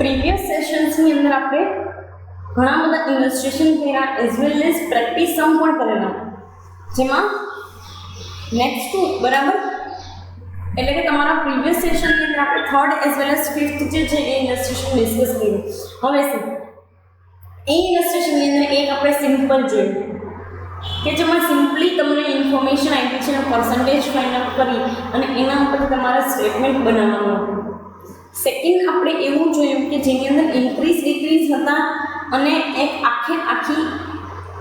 Previous સેશન્સની અંદર આપણે ઘણા બધા ઇલસ્ટ્રેશન કર્યા એઝ વેલ એઝ પ્રેક્ટિસ સમ પણ કરેલા, જેમાં નેક્સ્ટ બરાબર એટલે કે તમારા પ્રીવિયસ સેશનની અંદર આપણે third as well as fifth જે છે એ ઇલસ્ટ્રેશન ડિસ્કસ કર્યું. હવે શું એ ઇલસ્ટ્રેશનની અંદર એક આપણે સિમ્પલ જોયું કે જેમાં સિમ્પલી તમને ઇન્ફોર્મેશન આપી છે અને પર્સન્ટેજ ફાઇન્ડ આઉટ કરી અને એના ઉપર તમારે સ્ટેટમેન્ટ બનાવવાનું હતું. સેકન્ડ આપણે એવું જોયું કે જેની અંદર ઇન્ક્રીઝ ડિક્રીઝ હતા અને એક આખી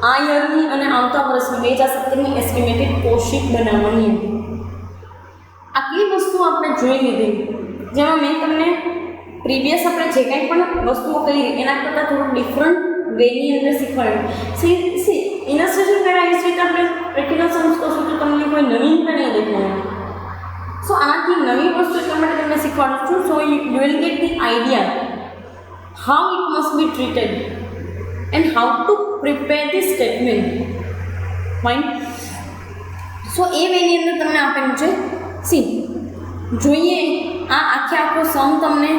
આ યરની અને આવતા વર્ષની 2017ની એસ્ટિમેટેડ કોસ્ટ બનાવવાની હતી. આટલી વસ્તુ આપણે જોઈ લીધી, જેમાં મેં તમને પ્રીવિયસ આપણે જે કંઈ પણ વસ્તુઓ કરી એના કરતાં થોડું ડિફરન્ટ વેની અંદર શીખવાડ્યું. સી ઇલસ્ટ્રેશન કર્યા એ રીતે આપણે પ્રેક્ટિકલ સમ્સ કરશું તો તમને કોઈ નવીનતા નહીં દેખાય. સો આનાથી નવી વસ્તુ એટલા માટે તમને શીખવાડું છું. So you will get the idea how it must be treated and how to prepare the statement. Fine. So એ વેની અંદર તમને આપેલું છે. સી જોઈએ આ આખો સમ તમને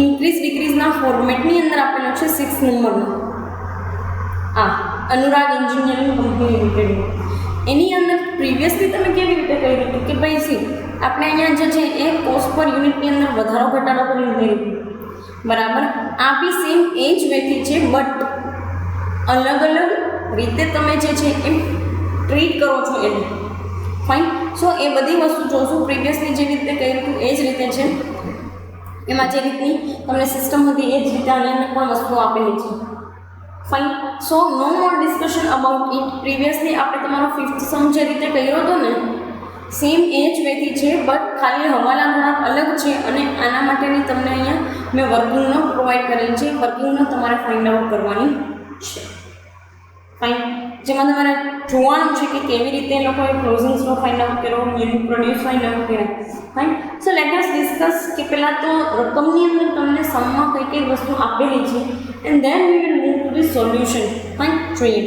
ઇન્ક્રીઝ ડિક્રીઝના ફોર્મેટની અંદર આપેલો છે 6 નંબરનો. આ અનુરાગ એન્જિનિયરિંગ કંપની લિમિટેડ. એની અંદર પ્રીવિયસલી તમે કેવી રીતે કર્યું હતું કે ભાઈ સી આપણે અહીંયા જે છે એ કોસ્ટ પર યુનિટની અંદર વધારો ઘટાડો કરીને કર્યું બરાબર. આ બી સેમ એ જ વેથી છે, બટ અલગ અલગ રીતે તમે જે છે એમ ટ્રીટ કરો છો એને. ફાઇન. સો એ બધી વસ્તુ જોશું. પ્રીવિયસલી જેવી રીતે કર્યું હતું એ જ રીતે છે, એમાં જે રીતની તમને સિસ્ટમ હતી એ જ રીતે આની અંદર પણ વસ્તુઓ આપેલી છે. Fine. So no more discussion about it. Previously આપણે તમારો ફિફ્થ સમ જે રીતે કર્યો હતો ને સેમ એ જ વેથી છે, બટ ખાલી હવાલા થોડાક અલગ છે અને આના માટેની તમને અહીંયા મેં વર્કિંગ નોટ પ્રોવાઈડ કરેલી છે. વર્કિંગ નોટ તમારે ફાઇન્ડ આઉટ કરવાની છે. ફાઇન. જેમાં તમારે જોવાનું છે કે કેવી રીતે એ લોકોએ ક્લોઝિંગ સ્ટોક ફાઇન્ડ આઉટ કર્યો, યુનિટ પ્રોડ્યુસ ફાઇન્ડ આઉટ કર્યા. Fine. So let us discuss કે પહેલાં તો રકમની અંદર તમને સમમાં કઈ કઈ વસ્તુ આપેલી છે and then we will move to the solution. Fine. જોઈએ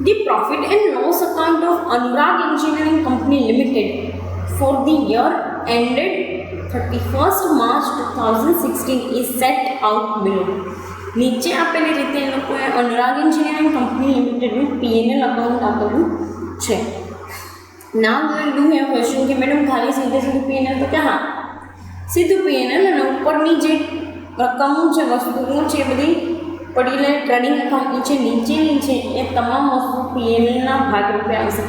the profit and loss account of Anurag engineering company limited for the year ended 31st March 2016 is set out below. નીચે આપેલી રીતે એ લોકોએ અનુરાગ એન્જિનિયરિંગ કંપની લિમિટેડનું પીએનએલ અકાઉન્ટ આપેલું છે. ના વિલ ડુ હેવ ક્વેશ્ચન કે મેડમ ખાલી સીધું પીએનએલ તો કે હા સીધું પીએનએલ અને ઉપરની જે રકમો છે વસ્તુઓ છે એ બધી પડેલી ટ્રેડિંગ એકાઉન્ટની છે નીચેની છે એ તમામ વસ્તુ પીએનએલના ભાગરૂપે આવશે.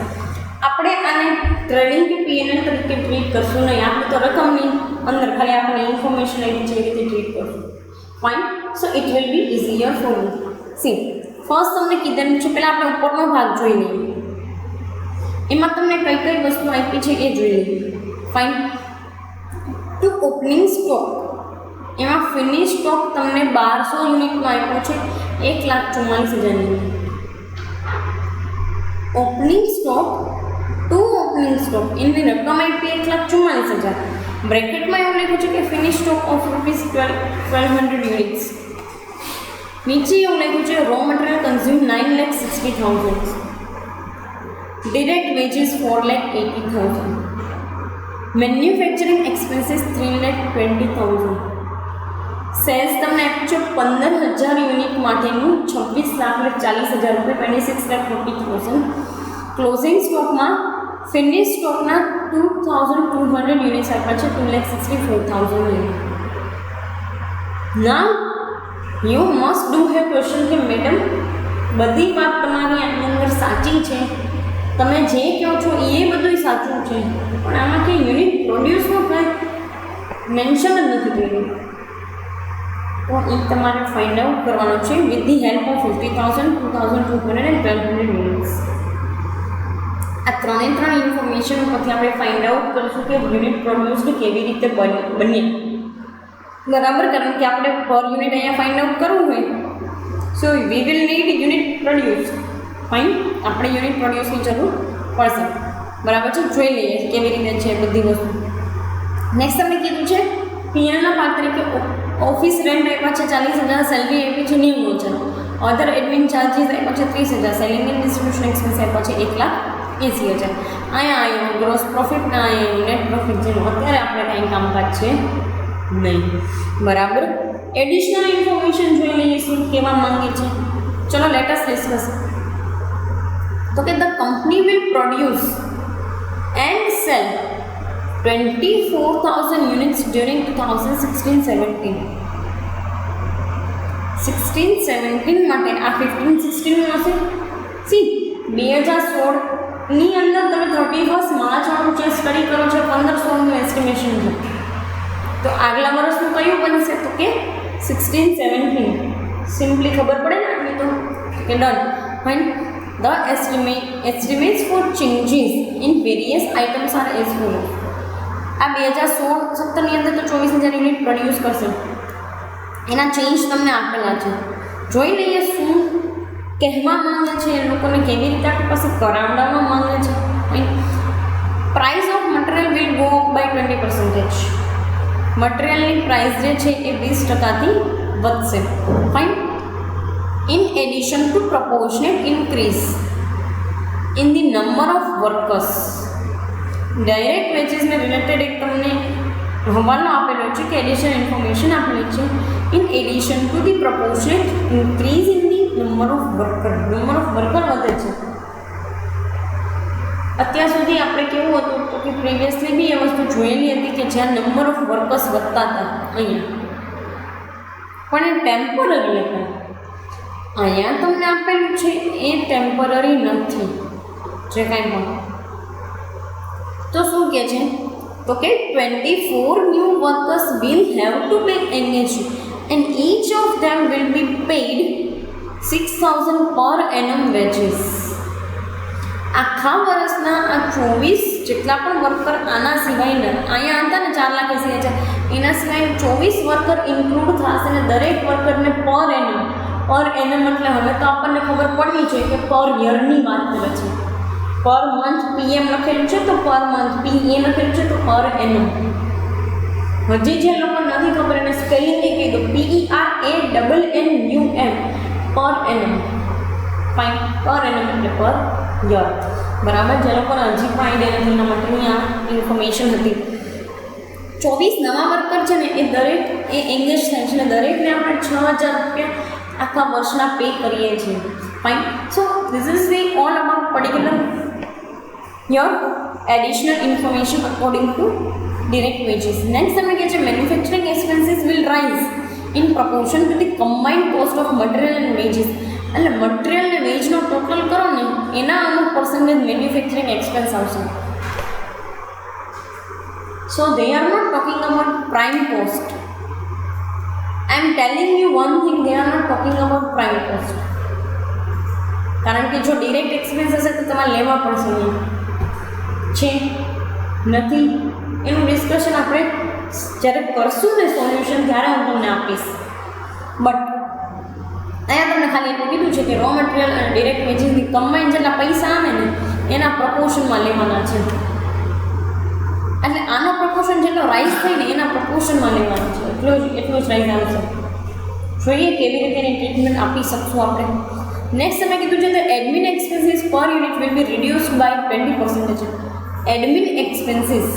આપણે આને ટ્રેડિંગ કે પીએનએલ તરીકે ટ્રીટ કરશું નહીં. આપણે તો રકમની અંદર ખાલી આપણે ઇન્ફોર્મેશન આપી છે એ રીતે ટ્રીટ કરશું. Fine. So it will B easier for you. C first તમને કીધેલું છે પહેલાં આપણે ઉપરનો ભાગ જોઈ લઈએ. એમાં તમને કઈ કઈ વસ્તુ આપી છે એ જોઈ લઈએ. ફાઇન. ટુ ઓપનિંગ સ્ટોક એમાં ફિનિશ સ્ટોક તમને 1200 યુનિટનો આપ્યો છે 1,44,000. Opening stock to opening stock એની રકમ આપી 1,44,000. બ્રેકેટમાં એવું લખ્યું છે કે ફિનિશ સ્ટોક ઓફ ₹1200 યુનિટ્સ. નીચે એવું લખ્યું છે raw material consume 9,60,000. Direct wages 4,80,000. Manufacturing expenses 3,20,000. Sales તમને આપ્યું છે 15,000 યુનિટ માટેનું 26,40,000 રૂપિયા 26,40,000. ક્લોઝિંગ સ્ટોકમાં ફિનિશ સ્ટોકના 2,200 યુનિટ્સ આપ્યા છે 2,64,000 યુનિટ. ના you must do have question કે મેડમ બધી વાત તમારી આની અંદર સાચી છે, તમે જે કહો છો એ બધું સાચું છે, પણ આમાં કે યુનિટ પ્રોડ્યુસનું કંઈ મેન્શન જ નથી કર્યું. તો એ તમારે ફાઇન્ડ આઉટ કરવાનું છે with the help of 50,000, 2,200 and 1,200 units. આ ત્રણે ઇન્ફોર્મેશન ઉપરથી આપણે ફાઇન્ડ આઉટ કરીશું કે યુનિટ પ્રોડ્યુસ્ડ કેવી રીતે બને બરાબર. કારણ કે આપણે પર યુનિટ અહીંયા ફાઇન્ડ આઉટ કરવું હોય so we will need unit produce. Fine. આપણે યુનિટ પ્રોડ્યુસની જરૂર પડશે બરાબર છે. જોઈ લઈએ કેવી રીતે છે બધી વસ્તુ. નેક્સ્ટ તમને કીધું છે પીએનએલના ભાગ તરીકે ઓફિસ રેન્ટ આપ્યા છે 40,000, સેલરી આપી છે 90,000, અધર એડમિન ચાર્જીસ આપ્યા છે 30,000, સેલિંગ એન્ડ ડિસ્ટ્રીબ્યુશન એક્સપેન્સ આપ્યા છે 1,80,000. અહીંયા આવ્યું ગ્રોસ પ્રોફિટ ના આવ્યું નેટ પ્રોફિટ જેનું અત્યારે આપણે કાંઈ કામકાજ છે નહીં. બરાબર. એડિશનલ ઇન્ફોર્મેશન જોઈ લઈએ શું કહેવા માંગે છે. ચલો લેટ અસ ડિસ્કસ. તો કે the company will produce and cell 24,000 units during 2016-17. 16-17 માટે આ 15-16 હશે. સી 2016ની અંદર તમે 31 માર્ચ વાળું જે સ્ટડી કરો છો 1500નું એસ્ટિમેશન છે, તો આગલા વર્ષનું કયું બનશે? તો કે 16-17. સિમ્પલી ખબર પડે ને આટલી તો કે done. Fine. The estimates for changes in various items are as follows. આ 2016-17ની અંદર તો 24,000 યુનિટ પ્રોડ્યુસ કરશે. એના ચેન્જ તમને આપેલા છે. જોઈ લઈએ શું કહેવા માંગે છે, એ લોકોને કેવી રીતે આપણી પાસે કરાવડાવવા માંગે છે. Price of material will go up by 20%. મટીરિયલની પ્રાઇસ જે છે એ 20%થી વધશે. Fine. In addition to proportionate increase in the number of workers. Direct વેજીસને રિલેટેડ એક તમને હવાલો આપેલો છે કે એડિશનલ ઇન્ફોર્મેશન આપેલી છે. In addition to the proportionate increase in the number of worker. Number of worker વધે છે. અત્યાર સુધી આપણે કેવું હતું તો કે પ્રિવિયસલી બી એ વસ્તુ જોયેલી હતી કે જ્યાં નંબર ઓફ વર્કર્સ વધતા હતા અહીંયા, પણ એ ટેમ્પરરી હતા. અહીંયા તમને આપેલું છે એ ટેમ્પરરી નથી જે કાંઈ પણ. તો શું કહે છે? તો કે 24 new workers will have to be engaged and each of them will be paid 6,000 per annum wages. આખા વર્ષના આ 24 જેટલા પણ વર્કર આના સિવાયના અહીંયા હતા ને 4,80,000, એના સિવાય 24 વર્કર ઇન્ક્લુડ થશે ને દરેક વર્કરને પર એનમ એટલે હવે તો આપણને ખબર પડવી જોઈએ કે પર યરની વાત કરે છે. પર મંથ PM લખેલું છે તો પર મંથ, PA લખેલું છે તો પર એનમ. હજી જે લોકો નથી ખબર એને સ્પેલિંગ એ કહી દો, PERANNUM, પર એનમ. ફાઇન. પર એનમ એટલે પર યર. બરાબર. જે લોકોને હજી પણ આઈડિયા નથી એના માટેની આ ઇન્ફોર્મેશન હતી. 24 નવા વર્કર છે ને એ દરેક એ એંગેજ થાય છે ને દરેકને આપણે 6,000 રૂપિયા આખા વર્ષના પે કરીએ છીએ. Fine. So this is the all about particular your additional information according to direct veggies. Next તમે કહે છે manufacturing expenses will rise in proportion to the combined cost of material and veggies. એટલે material ને વેજનો total કરો ને એના અમુક percentage manufacturing expense આવશે. સો they are not talking about prime cost. I am telling you one thing, they are not talking about prime cost. કારણ કે જો ડિરેક્ટ એક્સપેન્સ હશે તો તમારે લેવા પડશે નહીં છે નથી એનું ડિસ્કશન આપણે જ્યારે કરશું ને સોલ્યુશન ત્યારે હું તમને આપીશ. બટ અહીંયા તમને ખાલી એટલું કીધું છે કે રો મટીરિયલ અને ડિરેક્ટ વેજીસની કમ્બાઇન જેટલા પૈસા આવે ને એના પ્રપોર્શનમાં લેવાના છે. એટલે આનો પ્રપોર્શન જેટલો રાઇઝ થાય ને એના પ્રપોર્શનમાં લેવાનો છે. એટલું જ રાઇઝ આવશે. જોઈએ કેવી રીતે એની ટ્રીટમેન્ટ આપી શકશું આપણે. નેક્સ્ટ તમે કીધું છે તો admin expenses per unit will be reduced by 20%. Admin expenses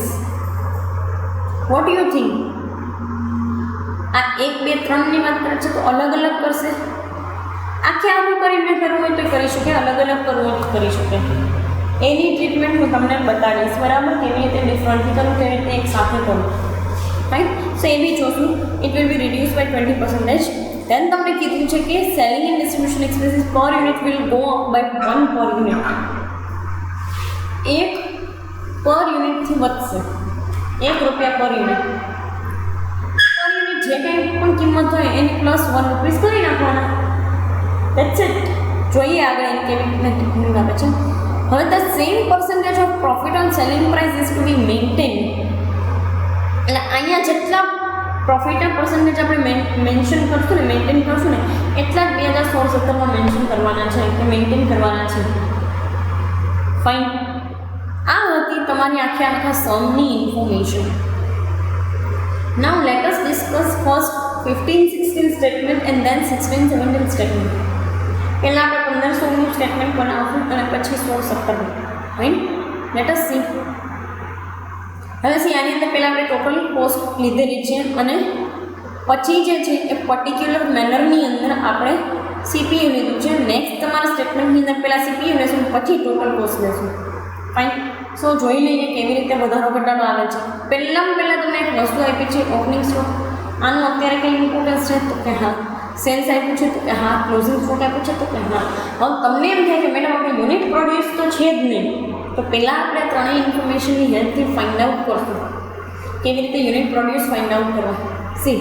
what you think? આ 1, 2, 3ની વાત કરે છે તો અલગ અલગ કરશે? આખે આખું કરીને કરવું હોય તો કરી શકે, અલગ અલગ કરવું હોય તો કરી શકે. એની ટ્રીટમેન્ટ હું તમને બતાડીશ. બરાબર. કેવી રીતે ડિફરન્ટલી કરું, કેવી રીતે એક સાથે કરું. રાઈટ. સો એ બી જોશું. It will be reduce by 20%. Then તમને કીધું છે કે selling and distribution expenses per unit will go up by 1 per unit. એક પર યુનિટથી વધશે. 1 રૂપિયા પર યુનિટ. પર યુનિટ જે કંઈ પણ કિંમત હોય એની પ્લસ 1 રૂપીસ કરી નાખવાના. That's it. જોઈએ આગળ એની કેવી રીતે ટ્રીટમેન્ટ આપે છે. હવે the same percentage of profit on selling price is to be maintain. એટલે અહીંયા જેટલા પ્રોફિટના પર્સન્ટેજ આપણે મેન્શન કરશું ને, મેન્ટેન કરશું ને, એટલા જ 2016-17માં મેન્શન કરવાના છે કે મેન્ટેન કરવાના છે. ફાઇન. આ હતી તમારી આખા Samni information. Now let us discuss first 15-16 statement and then 16-17 statement. પહેલાં આપણે 15-16નું સ્ટેટમેન્ટ બનાવશું અને પછી 16-17. ફાઇન. Let S C. હવે સી આની અંદર પહેલાં આપણે ટોટલ કોસ્ટ લીધેલી છે અને પછી જે છે એ પર્ટિક્યુલર મેનરની અંદર આપણે સીપીયુ લીધું છે. નેક્સ્ટ તમારા સ્ટેટમેન્ટની અંદર પહેલાં સીપીયુ લેશું પછી ટોટલ કોસ્ટ લેશું. ફાઇન. સો જોઈ લઈએ કેવી રીતે વધારો ઘટાડો આવે છે. પહેલાં તમને એક વસ્તુ આપી છે ઓપનિંગ સ્ટોક. આનું અત્યારે કંઈ ઇમ્પોર્ટન્સ છે તો કે હા. સેલ્સ આપ્યું છે તો કે હા. ક્લોઝિંગ સ્ટોક આપ્યું છે તો કે હા. હવે તમને એમ થાય કે મેડમ આપણે યુનિટ પ્રોડ્યુસ તો છે જ નહીં, તો પહેલાં આપણે ત્રણેય ઇન્ફોર્મેશનની હેલ્પથી ફાઇન્ડ આઉટ કરશું કેવી રીતે યુનિટ પ્રોડ્યુસ ફાઇન્ડ આઉટ કરવા. See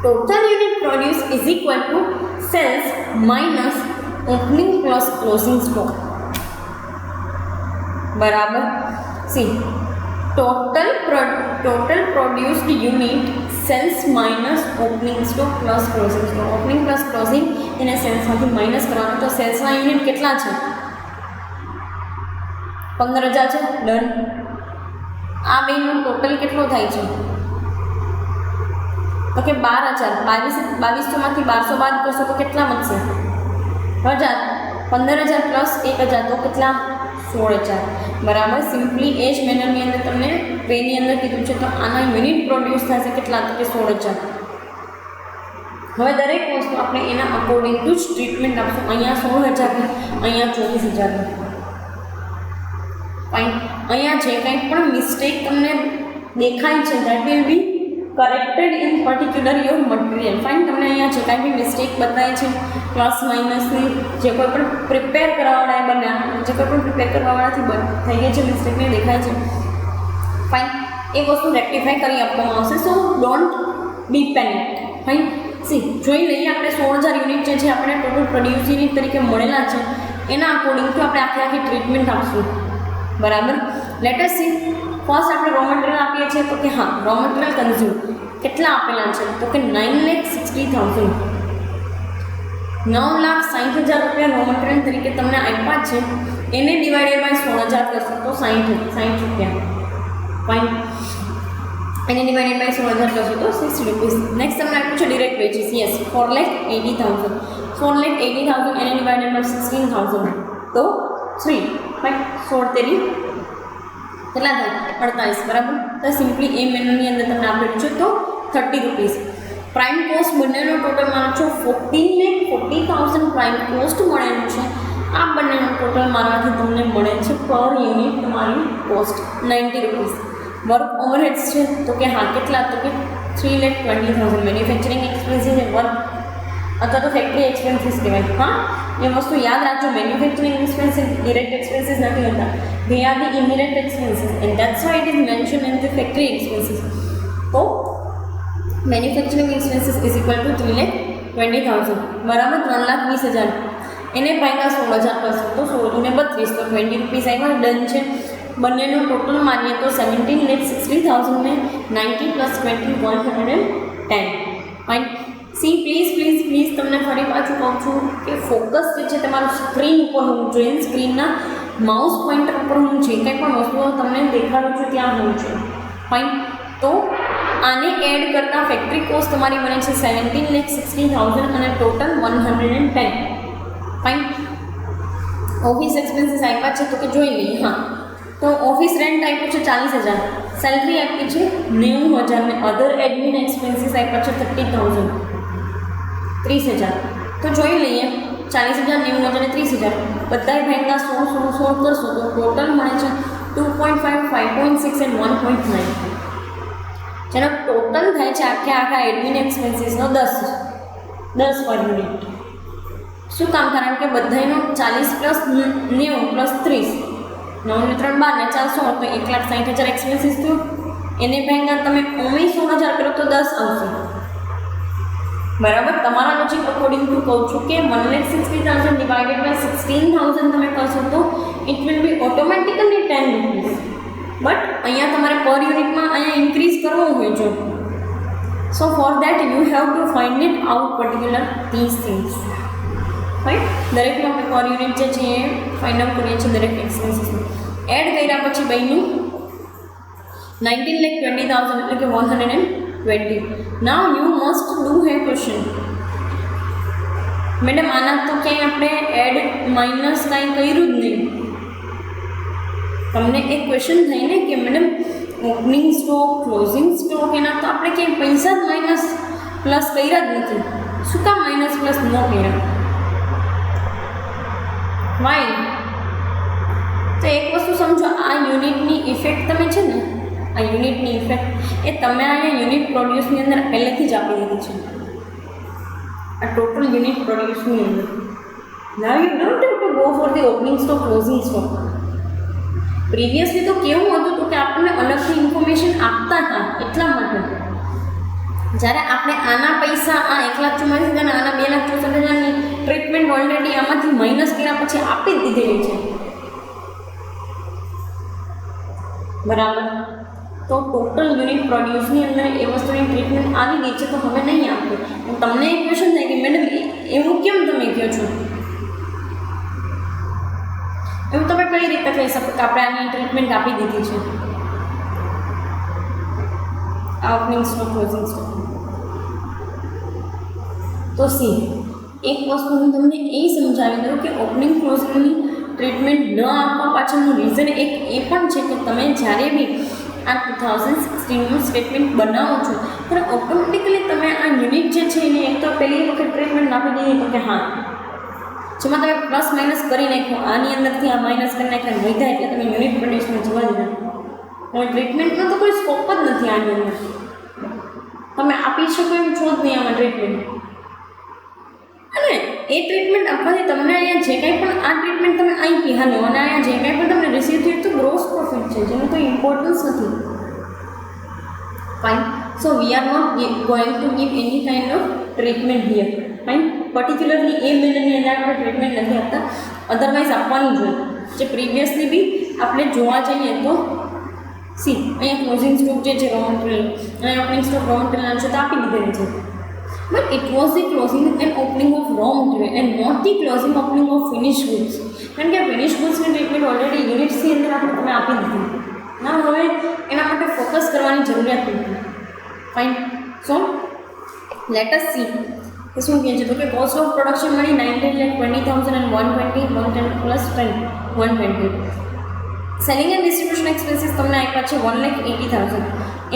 total unit produce is equal to sales minus opening plus closing stock બરાબર. See total produced unit sales minus opening stock plus closing stock. Opening plus closing એને સેલ્સમાંથી minus કરવાનું. તો સેલ્સના unit કેટલા છે? 15,000 છે. Done. આ બેનું ટોટલ કેટલો થાય છે? તો કે 12,000. 2200માંથી 1200 બાદ કરશો તો કેટલા વધશે? 1000. 15,000 પ્લસ 1,000 તો કેટલા? 16,000 બરાબર. સિમ્પલી એ જ મેનરની અંદર તમને પેની અંદર કીધું છે. તો આના યુનિટ પ્રોડ્યુસ થશે કેટલા? તો કે 16,000. હવે દરેક વસ્તુ આપણે એના અકોર્ડિંગ ટુ જ ટ્રીટમેન્ટ આપશું. અહીંયા 16,000, અહીંયા 24,000. ફાઇન. અહીંયા જે કંઈ પણ મિસ્ટેક તમને દેખાય છે that will be corrected in particular your material. Fine. તમને અહીંયા જે કાંઈ બી મિસ્ટેક બતાવે છે પ્લસ માઇનસની જે કોઈ પણ પ્રિપેર કરવાવાળાએ બન્યા જે કોઈ પણ પ્રિપેર કરવાવાળાથી થઈ ગઈ છે મિસ્ટેકને દેખાય છે. ફાઇન. એ વસ્તુ રેક્ટિફાઈ કરી આપવામાં આવશે. સો don't be panic. Fine. C જોઈ લઈએ આપણે 16,000 યુનિટ જે છે આપણે ટોટલ પ્રોડ્યુસ યુનિટ તરીકે મળેલા છે એના અકોર્ડિંગ તો આપણે આખી ટ્રીટમેન્ટ આપશું બરાબર. Let S C. ફર્સ્ટ આપણે રો મટીરિયલ આપીએ છીએ તો કે હા રો મટીરિયલ કન્ઝ્યુમ કેટલા આપેલા છે તો કે 9,60,000. 9,60,000 રૂપિયા રો મટીરિયલ તરીકે તમને આપ્યા છે. એને ડિવાઇડેડ બાય 16,000 કરશો તો 60 રૂપિયા. ફાઇન. એને ડિવાઇડેડ બાય 16,000 કરશો તો 60 રૂપીસ. નેક્સ્ટ તમને આપ્યું છે ડિરેક્ટ વેજીસ. યસ 4,80,000. 4,80,000 એને ડિવાઇડેડ બાય 16,000 તો 3. ફાઇન. 16 તેરી કેટલા થાય? 48 બરાબર. તો સિમ્પલી એ મેનુની અંદર તમને આપેલું છે તો 30 રૂપીસ. પ્રાઇમ કોસ્ટ બંનેનો ટોટલ માનો છો 14,40,000 પ્રાઇમ કોસ્ટ મળેલું છે. આ બંનેનો ટોટલ મારવાથી તમને મળે છે પર યુનિટ તમારી કોસ્ટ 90 રૂપીસ. વર્ક ઓવરહેડ્સ છે તો કે હા કેટલા? તો કે 3,20,000. મેન્યુફેક્ચરિંગ એક્સપેન્સીસ એ વર્ક અથવા તો ફેક્ટરી એક્સપેન્સીસ કહેવાય. હા એ વસ્તુ યાદ રાખજો. મેન્યુફેક્ચરિંગ એક્સપેન્સીસ ડિરેક્ટ એક્સપેન્સીસ નથી હોતા. they are the indirect expenses and that's why it is mentioned in the factory expenses. So manufacturing expenses is equal to 3,20,000 બરાબર. 3,20,000 એને ભાગ્યા 16,000 કરશો તો 16 ને 32 તો 20 રૂપીસ આવ્યા. ડન છે. બંનેનો ટોટલ માનીએ તો 17,60,000 ને 90 પ્લસ 20 110. ફાઇન. સી પ્લીઝ તમને ફરી પાછું કહું છું કે ફોકસ જે છે તમારું સ્ક્રીન ઉપર હોવું જોઈએ. સ્ક્રીનના માઉસ પોઇન્ટર ઉપર હું જે કંઈ પણ વસ્તુઓ તમને દેખાડું છું ત્યાં હોવું જોઈએ. ફાઇન. તો આને એડ કરતાં ફેક્ટરી કોસ્ટ તમારી બને છે 17,60,000 અને ટોટલ 110. ફાઇન. ઓફિસ એક્સપેન્સીસ આપ્યા છે તો કે જોઈ લઈએ. હા તો ઓફિસ રેન્ટ આપ્યું છે 40,000. સેલરી આપી છે 90,000 ને અધર એડમિન એક્સપેન્સીસ આપ્યા છે 30,000 30,000. તો જોઈ લઈએ 40,000 90,000 અને 30,000 બધાય ભાગના 16 કરશો તો ટોટલ મળે છે 2.5 5.6 અને 1.9 જેનો ટોટલ થાય છે આખા એડમિન એક્સપેન્સીસનો 10 પર યુનિટ. શું કામ? કારણ કે બધાનો 40 પ્લસ 90 પ્લસ 30 9 ને 3 12 ને 4 16 તો 1,60,000 એક્સપેન્સીસ થયું. એને ભાગના તમે ઓમી 16,000 કરો તો 10 આવશે બરાબર. તમારા લોજિક અકોર્ડિંગ ટુ કહું છું કે 1,60,000 ડિવાઇડેડ બાય 16,000 તમે કરશો તો it will be automatically 10 rupees. But અહીંયા તમારે પર યુનિટમાં અહીંયા ઇન્ક્રીઝ કરવું હોય છે. So for that you have to find it out particular this things. Right. દરેકમાં આપણે પર યુનિટ જે છે એ ફાઇન્ડ આઉટ કરીએ છીએ દરેક એક્સપેન્સીસમાં. એડ કર્યા પછી બન્યું 19,20,000 એટલે કે 120. Now you must do a question. Madam આના તો ક્યાંય આપણે એડ માઇનસ કાંઈ કર્યું જ નહીં. તમને એક ક્વેશ્ચન થાય ને કે madam opening stock, closing stock, એના તો આપણે ક્યાંય પૈસા જ માઇનસ પ્લસ કર્યા જ નથી. શું કામ માઇનસ પ્લસ ન કર્યા? વાય? તો એક વસ્તુ સમજો, આ યુનિટની ઇફેક્ટ તમે છે ને, આ યુનિટની ઇફેક્ટ એ તમે અહીંયા યુનિટ પ્રોડ્યુસની અંદર પહેલેથી જ આપી દીધી છે. આ ટોટલ યુનિટ પ્રોડ્યુસની અંદર. Now you don't have to go for the opening stock, closing stock. Previously તો કેવું હતું કે આપણને અલગથી ઇન્ફોર્મેશન આપતા હતા. એટલા માટે જ્યારે આપણે આના પૈસા આ 1,44,000 અને આના 2,64,000ની ટ્રીટમેન્ટ ઓલરેડી આમાંથી માઇનસ કર્યા પછી આપી જ દીધેલી છે. બરાબર? તો ટોટલ યુનિટ પ્રોડ્યુસની અંદર એ વસ્તુની ટ્રીટમેન્ટ આવી ગઈ છે, તો હવે નહીં આપે. તમને એક ક્વેશ્ચન થાય કે મેડમ એવું કેમ તમે કહો છો? એવું તમે કઈ રીતે કહી શકો કે આપણે આની ટ્રીટમેન્ટ આપી દીધી છે આ ઓપનિંગ સ્ટોક, ક્લોઝિંગ સ્ટોક? તો સી એક વસ્તુ હું તમને એ સમજાવી દઉં કે ઓપનિંગ ક્લોઝિંગની ટ્રીટમેન્ટ ન આપવા પાછળનું રીઝન એક એ પણ છે કે તમે જ્યારે બી આ 2016નું સ્ટેટમેન્ટ બનાવો છો ત્યારે ઓટોમેટિકલી તમે આ યુનિટ જે છે એને એક તો પહેલી વખત ટ્રીટમેન્ટ આપી દીધી તો કે હા, જેમાં તમે પ્લસ માઇનસ કરી નાખ્યો, આની અંદરથી આ માઇનસ કરી નાખ્યા વધ્યા એટલે તમે યુનિટ પ્રોડ્યુસમાં જવા દીધા. હવે ટ્રીટમેન્ટનો તો કોઈ સ્કોપ જ નથી આની અંદર. તમે આપી શકો એમ છો જ નહીં આમાં ટ્રીટમેન્ટ. અને એ ટ્રીટમેન્ટ આપવાથી તમને અહીંયા જે કંઈ પણ આ ટ્રીટમેન્ટ તમે આપી હાલો અને અહીંયા જે કંઈ પણ તમને રિસીવ થયું તો ગ્રોસ પ્રોફિટ છે, જેનું કોઈ ઇમ્પોર્ટન્સ નથી. Fine. So we are not going to give any kind of treatment here. Fine. Particularly એ મહિનાની અંદર આપણે ટ્રીટમેન્ટ નથી આપતા, અધરવાઇઝ આપવાની જોઈએ. જે પ્રીવિયસલી બી આપણે જોવા જઈએ તો સી અહીંયા ક્લોઝિંગ સ્ટોક જે છે રો મટીરિયલ અને ઓપનિંગ સ્ટોક રો મટીરિયલ છે તો આપી દીધેલી છે. But it was the closing and opening of raw material and not the closing opening of finished goods. કારણ કે finished goods ની ટ્રીટમેન્ટ ઓલરેડી યુનિટ્સની અંદર આપણે તમે આપી દીધી. ના હવે એના માટે ફોકસ કરવાની જરૂરિયાત નથી. Fine. So let S C કે શું કહે છે તો કે કોસ્ટ ઓફ પ્રોડક્શન મળી 19,20,000 and 120 110 plus 10 120. Selling and distribution expenses તમને આપ્યા છે 1,80,000.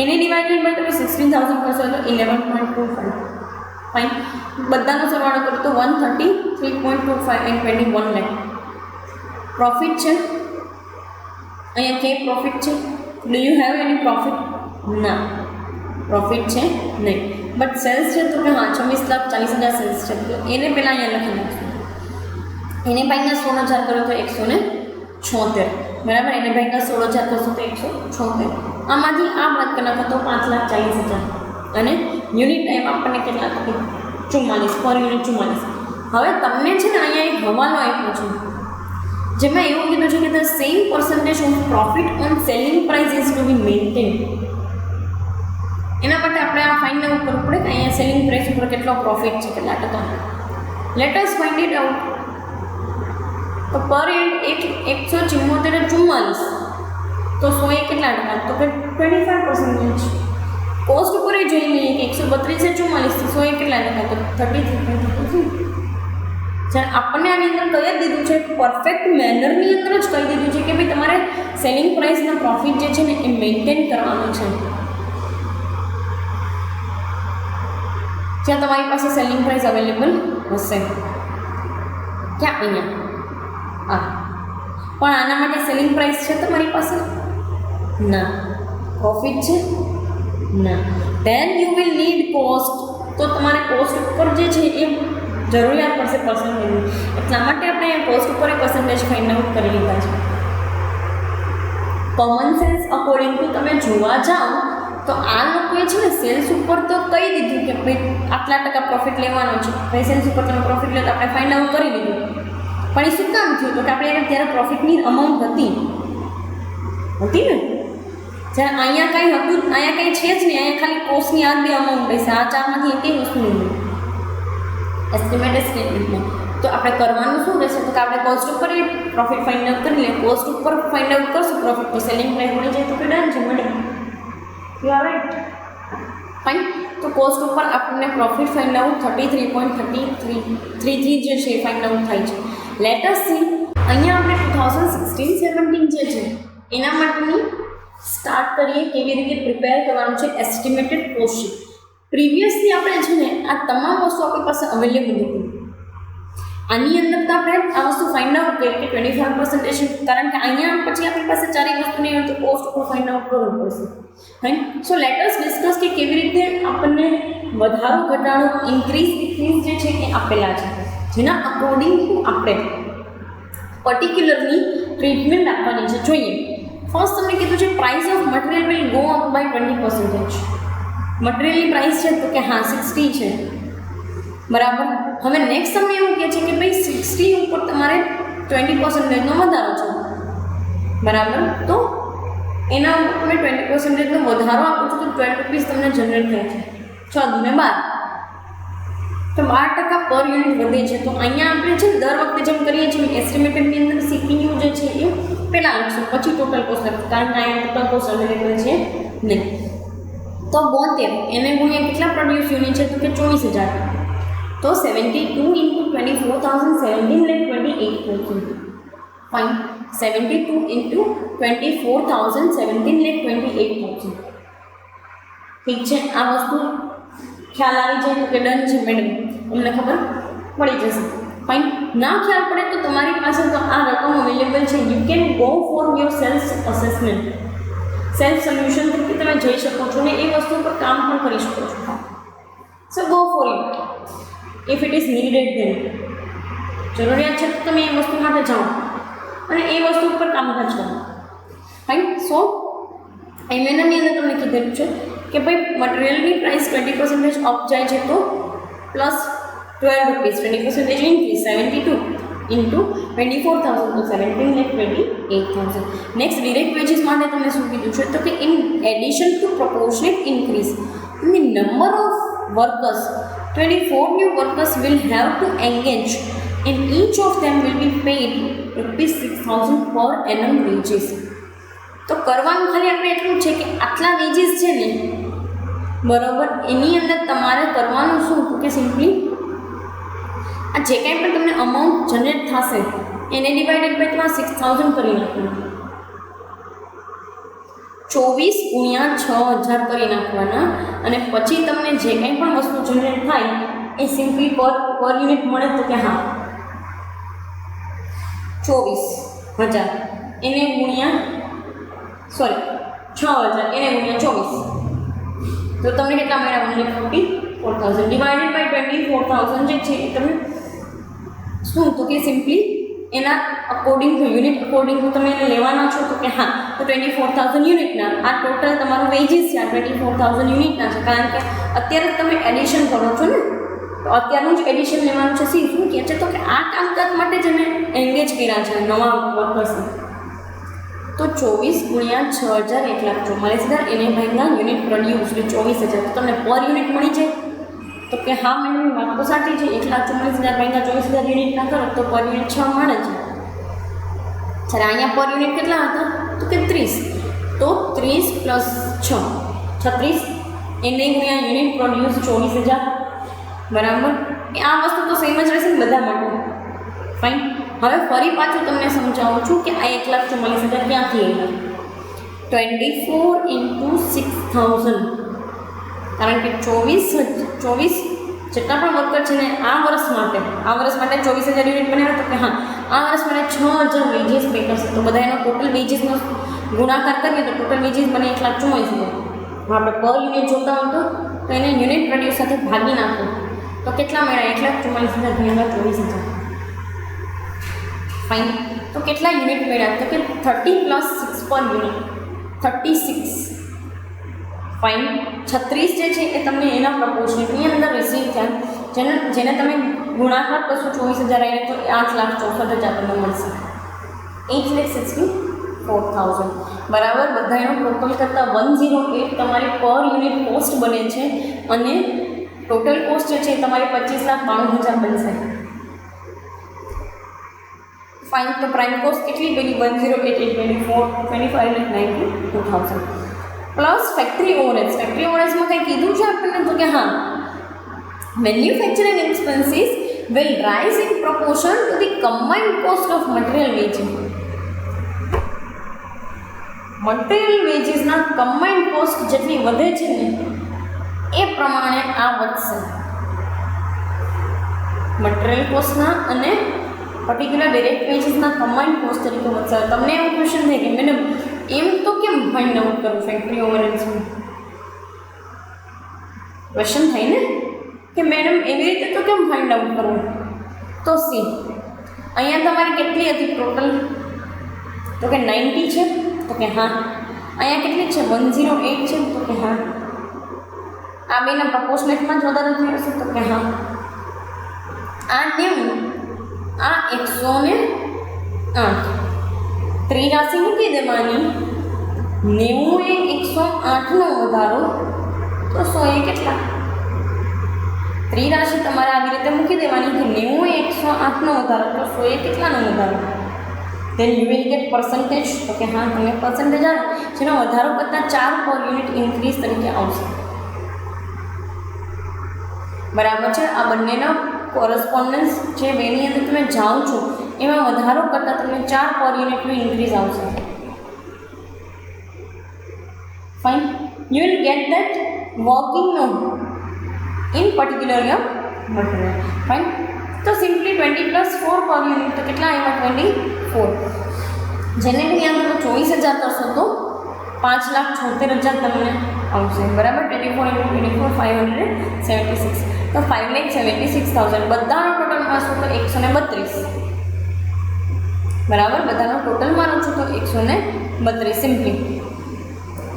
એને ડિવાઇડેડ બાય તમે 16,000 કરશો તો 11.25. ફાઇન. બધાનો સરવાળો કરો તો 133.25 એન્ડ 21 લાખ. પ્રોફિટ છે અહીંયા કે પ્રોફિટ છે? Do you have any profit? ના, પ્રોફિટ છે નહીં. બટ સેલ્સ છે તો કે હા 26,40,000 સેલ્સ છે, તો એને પહેલાં અહીંયા લખી નાખશું. એને ભાઈના 16,000 કરો તો 176. બરાબર? એને ભાઈના 16,000 કરશો તો 176. આમાંથી આ બાદ કરી નાખો તો 5,40,000 અને યુનિટ ટાઈમ આપણને કેટલા તો 44 પર યુનિટ 44. હવે તમને છે ને અહીંયા એક હવાલો આપ્યો છે જેમાં એવું કીધું છે કે the same percentage of profit on selling price is to be maintain. એના માટે આપણે આ ફાઇન્ડ આઉટ કરવું પડે કે અહીંયા સેલિંગ પ્રાઇસ ઉપર કેટલો પ્રોફિટ છે, કેટલા ટકા. Let us find it out. તો પર એન્ડ 174 તો 100 એ કેટલા ટકા? તો કે 25%. કોસ્ટ ઉપર એ જોઈ લઈએ કે 132 છે 44 થી 100 એ કેટલા ટકા? તો 33.33. જ્યારે આપણને આની અંદર કહી જ દીધું છે, પરફેક્ટ મેનરની અંદર જ કહી દીધું છે કે ભાઈ તમારે સેલિંગ પ્રાઇસના પ્રોફિટ જે છે ને એ મેન્ટેન કરવાનું છે. જ્યાં તમારી પાસે સેલિંગ પ્રાઇસ અવેલેબલ હશે, ક્યાં? અહીંયા. પણ આના માટે સેલિંગ પ્રાઇસ છે તમારી પાસે? ના. પ્રોફિટ છે? ના. Then you will need cost. તો તમારે કોસ્ટ ઉપર જે છે એ જરૂરિયાત પડશે પર્સન્ટેજની. એટલા માટે આપણે કોસ્ટ ઉપર એ પર્સન્ટેજ ફાઇન્ડ આઉટ કરી લીધા છે. કોમન સેન્સ અકોર્ડિંગ ટુ તમે જોવા જાઓ તો આ લોકોએ છે ને સેલ્સ ઉપર તો કહી દીધું કે ભાઈ આટલા ટકા પ્રોફિટ લેવાનો છે, ભાઈ સેલ્સ ઉપર તમે પ્રોફિટ લો તો આપણે ફાઇન્ડ આઉટ કરી લીધું. પણ એ શું કામ થયું? તો કે આપણે ત્યારે પ્રોફિટની અમાઉન્ટ હતી ને, જ્યારે અહીંયા કંઈ હતું, અહીંયા કંઈ છે જ નહીં. અહીંયા ખાલી કોસ્ટની આ બે અમાઉન્ટ હશે. આ ચારમાંથી એકેય વસ્તુ નહીં એસ્ટિમેટેડ સ્ટેટમેન્ટમાં. તો આપણે કરવાનું શું રહેશે? તો કે આપણે કોસ્ટ ઉપર પ્રોફિટ ફાઇન્ડ આઉટ કરી લઈએ. કોસ્ટ ઉપર ફાઇન્ડ આઉટ કરશું પ્રોફિટ, તો સેલિંગ પ્રાઇસ મળી જાય તો કે ડન છે, મળે. You are right. ફાઇન. તો કોસ્ટ ઉપર આપણને પ્રોફિટ ફાઇન્ડ આઉટ 33.33 જે છે એ ફાઇન્ડ આઉટ થાય છે. લેટ અસ સી અહીંયા આપણે 2016-17 જે છે એના માટેની સ્ટાર્ટ કરીએ કેવી રીતે પ્રિપેર કરવાનું છે એસ્ટિમેટેડ કોસ્ટ શીટ. પ્રીવિયસલી આપણે છે ને આ તમામ વસ્તુ આપણી પાસે અવેલેબલ હતી. આની અંદર તો આપણે આ વસ્તુ ફાઇન્ડ આઉટ કરીએ કે 25%, કારણ કે અહીંયા પછી આપણી પાસે ચારેય વસ્તુ નહીં હોય તો કોસ્ટ ઉપર ફાઇન્ડ આઉટ કરવું પડશે, right. So let us discuss કે કેવી રીતે આપણને વધારો ઘટાડો ઇન્ક્રીઝ ડિક્રીઝ જે છે એ આપેલા છે, જેના અકોર્ડિંગ ટુ આપણે પર્ટિક્યુલરની ટ્રીટમેન્ટ આપવાની છે. જોઈએ, ફર્સ્ટ તમને કીધું છે price of material will go up by 20%. મટીરિયલની પ્રાઇસ છે તો કે હા 60 છે, બરાબર. હવે નેક્સ્ટ તમને એવું કહે છે કે ભાઈ 60 ઉપર તમારે 20%નો વધારો છે, બરાબર. તો એના ઉપર તમે 20%નો વધારો આપો છો તો 12 રૂપીસ તમને જનરેટ થાય છે. 6 દૂને 12, તો 12% પર યુનિટ વધે છે. તો અહીંયા આપણે છે દર વખતે જેમ કરીએ છીએ એસ્ટિમેટેડની અંદર સીપીયુ જે છે એ પહેલાં લખશું, પછી ટોટલ કોસ્ટ લખશું, કારણ કે અહીંયા ટોટલ કોસ્ટ અવેલેબલ છે નહીં. તો 72 એને ગુણ્યા કેટલા પ્રોડ્યુસ યુનિટ છે તો કે 24,000. તો 72 into 24,017 like 28,000. Fine. 72 into 24,017 like 28,000. ઠીક છે, આ વસ્તુ ખ્યાલ આવી જાય તો કે ડન છે મેડમ, તમને ખબર પડી જશે. ફાઇન. ના ખ્યાલ પડે તો તમારી પાસે તો આ રકમ અવેલેબલ છે. You can go for your self assessment, self solution તરીકે તમે જઈ શકો છો ને એ વસ્તુ પર કામ પણ કરી શકો છો. So go for it if it is needed. Then જરૂરિયાત છે તો તમે એ વસ્તુ માટે જાઓ અને એ વસ્તુ ઉપર કામકાજ કરો. ફાઇન. સો એમએનએમની અંદર તમને કીધેલું છે કે ભાઈ મટીરિયલની પ્રાઇસ 20% અપ જાય છે તો પ્લસ 12 રૂપીસ, 20% ઇન્ક્રીઝ 72 ઇન્ટુ 24,000 તો 17 like 28,000. નેક્સ્ટ ડિરેક્ટ વેજીસ માટે તમે શું કીધું છે તો કે in addition to proportionate increase in the number of workers 24 new workers will have to engage and each of them will be paid ₹6,000 per annum wages. તો કરવાનું ખાલી આપણે એટલું છે કે આટલા વેજીસ છે ને, બરાબર, એની અંદર તમારે કરવાનું શું કે સિમ્પલી આ જે કાંઈ પણ તમને અમાઉન્ટ જનરેટ થશે એને ડિવાઇડેડ બાય તમારે 6,000 કરી નાખવાનું. 24 ગુણ્યા 6,000 કરી નાખવાના અને પછી તમને જે કંઈ પણ વસ્તુ જનરેટ થાય એ સિમ્પલી પર યુનિટ મળે તો કે હા 24,000 એને ગુણ્યા 6,000 એને ગુણ્યા 24 તો તમને કેટલા મળ્યા? 144,000 ડિવાઇડેડ બાય 24,000 જે છે એ તમે શું તો કે સિમ્પલી એના according to unit according to તમે એને લેવાના છો તો કે હા તો 24,000 યુનિટના આ ટોટલ તમારું વેજીસ છે. આ 24,000 યુનિટના છે, કારણ કે અત્યારે તમે એડિશન કરો છો ને, તો અત્યારનું જ એડિશન લેવાનું છે. શું કહે છે તો કે આ કામકાજ માટે જ એને એન્ગેજ કર્યા છે નવા વર્કર્સને. તો 24 ગુણ્યા 6,000 1,44,000 એને ભાઈના યુનિટ પ્રોડ્યુસ એટલે 24,000 તો તમને પર યુનિટ મળી જાય. તો કે હા મેડમ વાત તો સાચી છે, 1,44,000 ભાઈના 24,000 યુનિટના કરો તો પર યુનિટ 6 મળે છે. જ્યારે અહીંયા પર યુનિટ કેટલા હતા તો કે 30, તો 30 પ્લસ 6 36 એને ગુણ્યા યુનિટ પ્રોડ્યુસ 24,000, બરાબર. આ વસ્તુ તો સેમ જ રહેશે ને બધા માટે. ફાઇન. હવે ફરી પાછું તમને સમજાવું છું કે આ 1,44,000 ક્યાંથી આવ્યા. 24 into 6,000, કારણ કે 24 જેટલા પણ વર્કર છે ને આ વર્ષ માટે 24,000 યુનિટ બનાવ્યા તો કે હા આ વર્ષ માટે 6,000 વેજીસ પે કરશે. તો બધા એનો ટોટલ વેજીસનો ગુણાકાર કરીએ તો ટોટલ વેજીસ બને 1,44,000. આપણે પર યુનિટ જોતા હોય તો એને યુનિટ પ્રોડ્યુસ સાથે ભાગી નાખો તો કેટલા મળ્યા? 1,44,000 ગુણ્યા 24,000. ફાઇન. તો કેટલા યુનિટ મળ્યા તો કે 30 પ્લસ 6 પર યુનિટ 36. ફાઇન. 36 જે છે એ તમને એના પ્રપોર્શનેટની અંદર રિસીવ થયા જેને તમે ગુણાકાર કરશો 24,000 આવીને તો 8,64,000 તમને મળશે. 8,64,000 બરાબર. બધા એનો ટોટલ કરતાં 108 તમારી પર યુનિટ કોસ્ટ બને છે અને ટોટલ કોસ્ટ જે છે એ તમારી 25,92,000 બનશે. ફાઇન. તો પ્રાઇમ કોસ્ટ કેટલી બની? 108,824,25,92,000 પ્લસ ફેક્ટરી ઓવરહેડ્સ. ફેક્ટરી ઓવરહેડ્સમાં કંઈ કીધું છે આપણને તો કે હા manufacturing expenses will rise in proportion to the combined cost of material wage. Material વેજીસના કમ્બાઇન્ડ કોસ્ટ જેટલી વધે છે ને એ પ્રમાણે આ વધશે. મટીરિયલ કોસ્ટના અને પર્ટિક્યુલર ડિરેક્ટ વેજીસના કમ્બાઇન્ડ કોસ્ટ તરીકે વધશે. તમને એવું ક્વેશ્ચન થાય કે મેડમ એમ તો કેમ ફાઇન્ડ આઉટ કરું ફેક્ટરી ઓવરહેડ્સનું? ક્વેશ્ચન થાય ને કે મેડમ એવી રીતે તો કેમ ફાઇન્ડ આઉટ કરવું? તો સી અહીંયા તમારી કેટલી હતી ટોટલ? તો કે 90 છે. તો કે હા. અહીંયા કેટલી છે? 108 છે. તો કે હા. આ બેના પ્રપોર્શનેટમાં જ વધારે થયું હશે. તો કે હા. આ 90 આ 108 ત્રિરાશિ મૂકી દેવાની. 90 એ 108નો વધારો તો 100 એ કેટલા? ત્રિરાશિ તમારે આવી રીતે મૂકી દેવાની કે 90 એ 108નો વધારો તો 100 એ કેટલાનો વધારો? then you will get percentage. તો કે હા તમને પર્સન્ટેજ આવે જેનો વધારો કરતાં 4 પર યુનિટ ઇન્ક્રીઝ તરીકે આવશે. બરાબર છે. આ બંનેનો કોરસ્પોન્ડન્સ જે બેની અંદર તમે જાઓ છો એમાં વધારો કરતાં તમને 4 પર યુનિટનું ઇન્ક્રીઝ આવશે. Fine. you will get that working no in particular your material. Fine. તો સિમ્પલી 20 + 4 પર યુનિટ તો કેટલા આવ્યા? 24. જેને બી અહીંયા તમે 24,000 કરશો તો 5,76,000 તમને આવશે. બરાબર. 24 × 24 576. તો 5,76,000 બધાનો ટોટલ મારશો તો 132. બરાબર. બધાનો ટોટલ મારો છો તો 132 સિમ્પલી.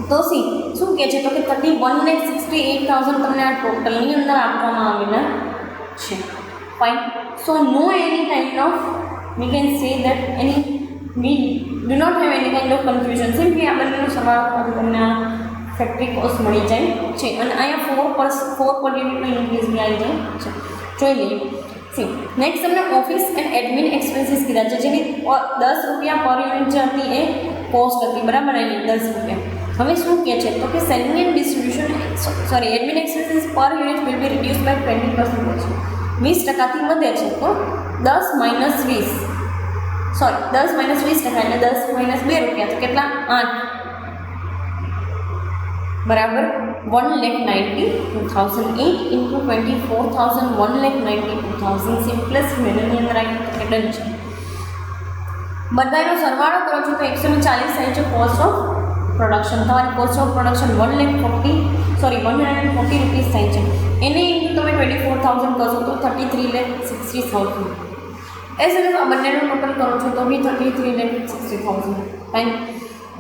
તો સી શું કહે છે? તો કે 31,68,000 તમને આ ટોટલની અંદર આપવામાં આવેલા છે. Fine. So no any kind of we can say that we do not have any kind of confusion. Simply આ બંનેનો સરવાળો કરી તમને આ ફેક્ટરી કોસ્ટ મળી જાય છે. અને અહીંયા 4 પર યુનિટનો ઇન્ક્રીઝ બી આવી જાય છે. જોઈ લઈએ. સી નેક્સ્ટ તમને ઓફિસ એન્ડ એડમિન એક્સપેન્સીસ કીધા છે જેની 10 રૂપિયા પર યુનિટ જે હતી એ કોસ્ટ હતી. બરાબર. અહીં 10 રૂપિયા. હવે શું કહે છે? તો કે selling and distribution admin expenses per unit will be reduce by 20%. 20%થી વધે છે તો 10 - 20 એટલે 10 - 2 રૂપિયા તો કેટલા? 8. બરાબર. 1,92,008 × 24,000 1,92,000 સિમ્પલેસ્ટ મેનરની અંદર આવી તો ડન છે. બધાનો સરવાળો કરો છો તો 140 થાય છે કોસ્ટ ઓફ પ્રોડક્શન. તમારી કોસ્ટ ઓફ પ્રોડક્શન 140 રૂપીસ થાય છે. એને ઇન્ટુ તમે 24,000 કરશો તો 33,60,000. એઝ એટલે આ બંનેનો ટોટલ કરો છો તો બી 33,60,000. Fine.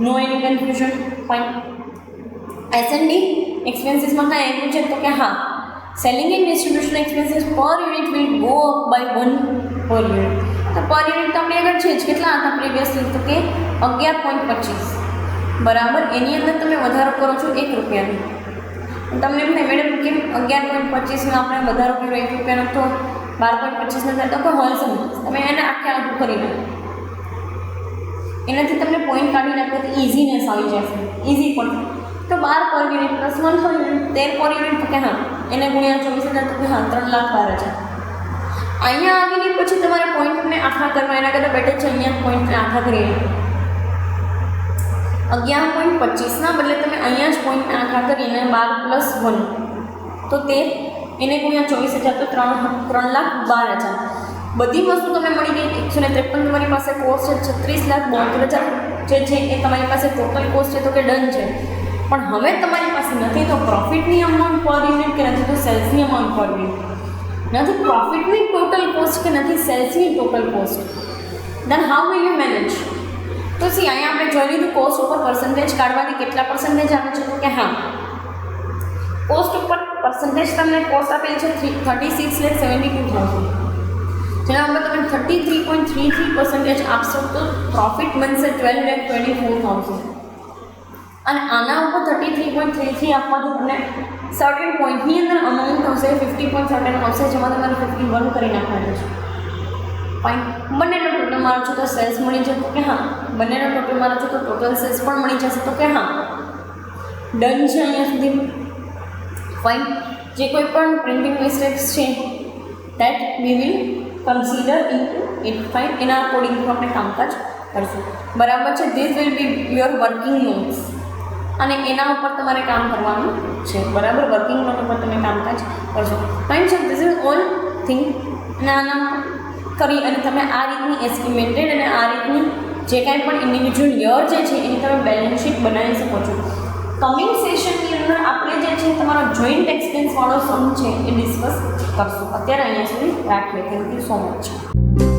No any confusion. Fine. S&D એક્સપેન્સીસમાં કાંઈ આવ્યું છે? તો કે હા selling and distribution expenses per unit will go up by 1 per unit. તો પર યુનિટ તો આપણે આગળ છે જ કેટલા હતા પ્રીવિયસલી? તો કે 11.25. બરાબર. એની અંદર તમે વધારો કરો છો 1 રૂપિયાનો. તમને એમ થાય મેડમ કેમ 11.25નો આપણે વધારો કર્યો 1 રૂપિયાનો તો 12.25 થાય? તો કે હોલસેલ તમે એને આખું કરી લો. એનાથી તમને પોઈન્ટ કાઢી નાખો તો ઇઝીનેસ આવી જશે. ઇઝી પડશે. તો 12 પર યુનિટ + 1 પર યુનિટ 13 પર યુનિટ તો કે હા એને ગુણ્યા 24,000 તો કે હા 3,12,000. અહીંયા આવીને પછી તમારે પોઈન્ટને આખા કરવા એના કરતાં બેટર છે અહીંયા પોઈન્ટને આખા કરી 11.25ના બદલે તમે અહીંયા જ પોઈન્ટને આખા કરીને 12 + 1 તો 13 એને ગુણ્યા 24,000 તો 3,12,000. બધી વસ્તુ તમને મળી ગઈ. 153 તમારી પાસે કોસ્ટ છે. 36,72,000 જે છે એ તમારી પાસે ટોટલ કોસ્ટ છે તો કે ડન છે. પણ હવે તમારી પાસે નથી તો પ્રોફિટની અમાઉન્ટ પર યુનિટ કે નથી તો સેલ્સની અમાઉન્ટ પર યુનિટ. નથી પ્રોફિટની ટોટલ કોસ્ટ કે નથી સેલ્સની total cost. Then how will you manage? તો સી અહીંયા આપણે જોઈ લીધું કોસ્ટ ઉપર પર્સન્ટેજ કાઢવાથી કેટલા પર્સન્ટેજ આવે છે? તો કે હા કોસ્ટ ઉપર પર્સન્ટેજ તમને કોસ્ટ આપેલી છે 36,72,000. જેના ઉપર તમે 33.33% આપશો તો પ્રોફિટ બનશે 12,24,000. અને આના ઉપર 33.33 આપવાથી તમને સર્ટેન પોઈન્ટની અંદર અમાઉન્ટ આવશે 50.7 આવશે જેમાં તમારે 51 કરી નાખવાનું છે. ફાઇન. બંનેનો ટોટલ મારો છો તો સેલ્સ મળી જશે તો કે હા. બંનેનો ટોટલ મારો છો તો ટોટલ સેલ્સ પણ મળી જશે તો કે હા. ડન છે અહીંયા સુધી. ફાઇન. જે કોઈ પણ પ્રિન્ટિંગ મિસ્ટેક્સ છે that we will consider in it. Fine. એના અકોર્ડિંગ આપણે કામકાજ કરશું. બરાબર છે. This will be your working notes અને એના ઉપર તમારે કામ કરવાનું છે. બરાબર, વર્કિંગ નોટ ઉપર તમે કામકાજ કરશો. ફાઇન છે. This is all thing. અને આના કરી અને તમે આ રીતની એસ્ટિમેટેડ અને આ રીતની જે કાંઈ પણ ઇન્ડિવિજ્યુઅલ યર જે છે એની તમે બેલેન્સ શીટ બનાવી શકો છો. કમિંગ સેશનની અંદર આપણે જે છે તમારો જોઈન્ટ એક્સપેન્સવાળો સમ છે એ ડિસ્કસ કરશું. અત્યારે અહીંયા સુધી રાખીએ. Thank you so much.